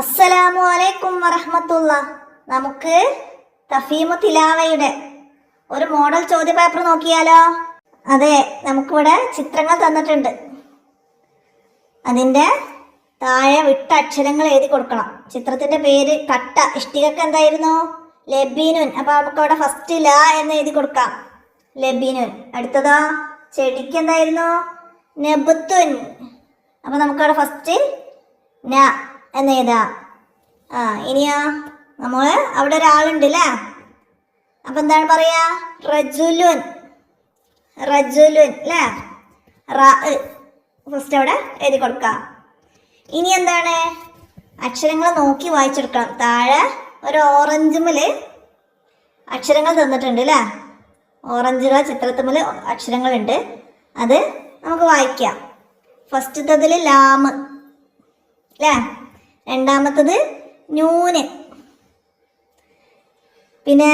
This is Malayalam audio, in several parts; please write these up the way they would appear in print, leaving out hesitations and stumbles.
അസ്സലാമു അലൈക്കും വറഹ്മത്തുള്ള. നമുക്ക് തഫീമു തിലാവയുടെ ഒരു മോഡൽ ചോദ്യ പേപ്പർ നോക്കിയാലോ? അതെ, നമുക്കിവിടെ ചിത്രങ്ങൾ തന്നിട്ടുണ്ട്. അതിൻ്റെ താഴെ വിട്ട അക്ഷരങ്ങൾ എഴുതി കൊടുക്കണം. ചിത്രത്തിന്റെ പേര് കട്ട. ഇഷ്ടികക്ക് എന്തായിരുന്നു? ലബീനുൻ. അപ്പൊ നമുക്ക് അവിടെ ഫസ്റ്റ് ല എന്ന് എഴുതി കൊടുക്കാം, ലബീനുൻ. അടുത്തതോ ചെടിക്ക് എന്തായിരുന്നു? നബുത്തുൻ. അപ്പൊ നമുക്കവിടെ ഫസ്റ്റ് ന എന്ന് എഴുതാം. ഇനിയോ നമ്മള് അവിടെ ഒരാളുണ്ട് അല്ലേ? അപ്പൊ എന്താണ് പറയാ? റജുലുൻ. റജുലുൻ അല്ലേ? ഫസ്റ്റ് അവിടെ എഴുതി കൊടുക്കാം. ഇനി എന്താണ്? അക്ഷരങ്ങൾ നോക്കി വായിച്ചെടുക്കണം. താഴെ ഒരു ഓറഞ്ചുമില് അക്ഷരങ്ങൾ തന്നിട്ടുണ്ട് അല്ലേ? ഓറഞ്ച് ചിത്രത്തുമ്മില് അക്ഷരങ്ങളുണ്ട്. അത് നമുക്ക് വായിക്കാം. ഫസ്റ്റത്തതിൽ ലാമ് അല്ലേ? രണ്ടാമത്തത് നൂന്. പിന്നെ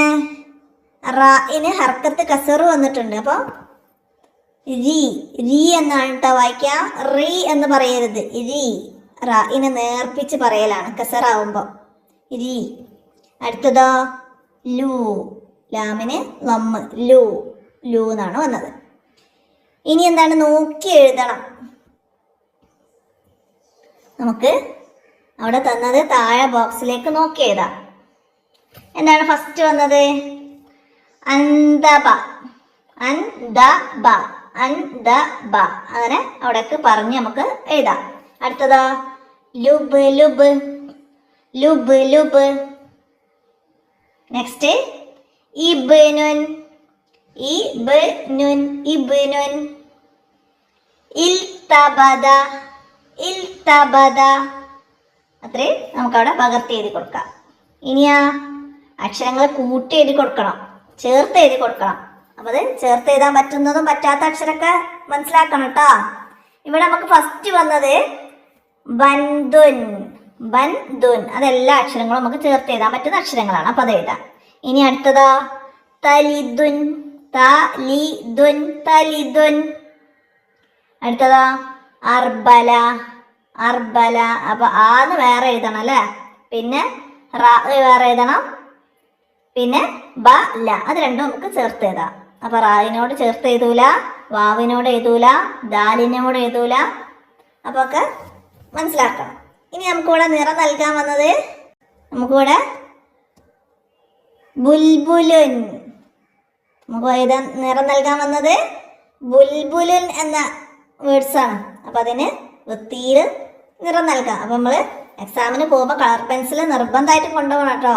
റായിന് ഹർക്കത്ത് കസറ് വന്നിട്ടുണ്ട്. അപ്പോൾ രീ എന്നാണ് കേട്ടോ വായിക്കാം. റീ എന്ന് പറയരുത്. രീ. റായിനെ നേർപ്പിച്ച് പറയലാണ് കസറാവുമ്പോൾ. രീ. അടുത്തതോ ലൂ. ലാമിന് ലമ്മ്. ലൂ. ലൂ എന്നാണ് വന്നത്. ഇനി എന്താണ്? നോക്കി എഴുതണം. നമുക്ക് അവിടെ തന്നത് താഴെ ബോക്സിലേക്ക് നോക്കി എഴുതാം. എന്താണ് ഫസ്റ്റ് വന്നത്? അന്തബ. അന്തബ. അന്തബ. അങ്ങനെ അവിടേക്ക് പറഞ്ഞ് നമുക്ക് എഴുതാം. അടുത്തതോ ലുബ്. ലുബ്. ലുബ്. ലുബ്. നെക്സ്റ്റ് ഇബ്നുൻ. ഇബ്നുൻ. ഇബ്നുൻ. ഇൽതബദ. ഇൽതബദ. അത്രേ നമുക്കവിടെ പകർത്തി എഴുതി കൊടുക്കാം. ഇനിയാ അക്ഷരങ്ങൾ കൂട്ടി എഴുതി കൊടുക്കണം, ചേർത്ത് എഴുതി കൊടുക്കണം. അപ്പൊ അത് ചേർത്ത് എഴുതാൻ പറ്റുന്നതും പറ്റാത്ത അക്ഷരമൊക്കെ മനസ്സിലാക്കണം കേട്ടോ. ഇവിടെ നമുക്ക് ഫസ്റ്റ് വന്നത് ബൻദുൻ. ബൻദുൻ. അതെല്ലാ അക്ഷരങ്ങളും നമുക്ക് ചേർത്ത് എഴുതാൻ പറ്റുന്ന അക്ഷരങ്ങളാണ്. അപ്പൊ അത് എഴുതാം. ഇനി അടുത്തതാ തലിദുൻ. തലിദുൻ. തലിദുൻ. അടുത്തതാ അർബല. അർബല. അപ്പൊ ആന്ന് വേറെ എഴുതണം അല്ലേ? പിന്നെ റ വേറെ എഴുതണം. പിന്നെ ബ ല. അത് രണ്ടും നമുക്ക് ചേർത്ത് എഴുതാം. അപ്പൊ റായിനോട് ചേർത്ത് എഴുതൂല, വാവിനോട് എഴുതൂല, ദാലിനോട് എഴുതൂല. അപ്പൊ ഒക്കെ മനസ്സിലാക്കണം. ഇനി നമുക്കിവിടെ നിറം നൽകാൻ വന്നത്, നമുക്കിവിടെ ബുൽബുലുൻ. നമുക്ക് എഴുതാൻ നിറം നൽകാൻ വന്നത് ബുൽബുലുൻ എന്ന വേർഡ്സാണ്. അപ്പൊ അതിന് വൃത്തിയിൽ നിറം നൽകാം. അപ്പൊ നമ്മള് എക്സാമിന് പോകുമ്പോൾ കളർ പെൻസിൽ നിർബന്ധമായിട്ടും കൊണ്ടുപോകണം കേട്ടോ.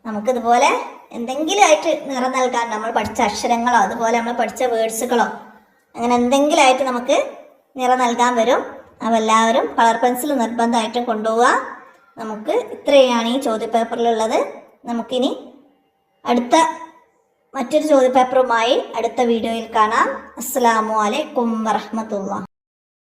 നമുക്കിതുപോലെ എന്തെങ്കിലും ആയിട്ട് നിറം നൽകാൻ, നമ്മൾ പഠിച്ച അക്ഷരങ്ങളോ അതുപോലെ നമ്മൾ പഠിച്ച വേർഡ്സുകളോ അങ്ങനെ എന്തെങ്കിലും ആയിട്ട് നമുക്ക് നിറം നൽകാൻ വരും. അപ്പോൾ എല്ലാവരും കളർ പെൻസിൽ നിർബന്ധമായിട്ടും കൊണ്ടുപോവുക. നമുക്ക് ഇത്രയാണ് ഈ ചോദ്യപേപ്പറിലുള്ളത്. നമുക്കിനി അടുത്ത മറ്റൊരു ചോദ്യപേപ്പറുമായി അടുത്ത വീഡിയോയിൽ കാണാം. അസ്സലാമു അലൈക്കും വറഹ്മത്തുള്ളാഹി.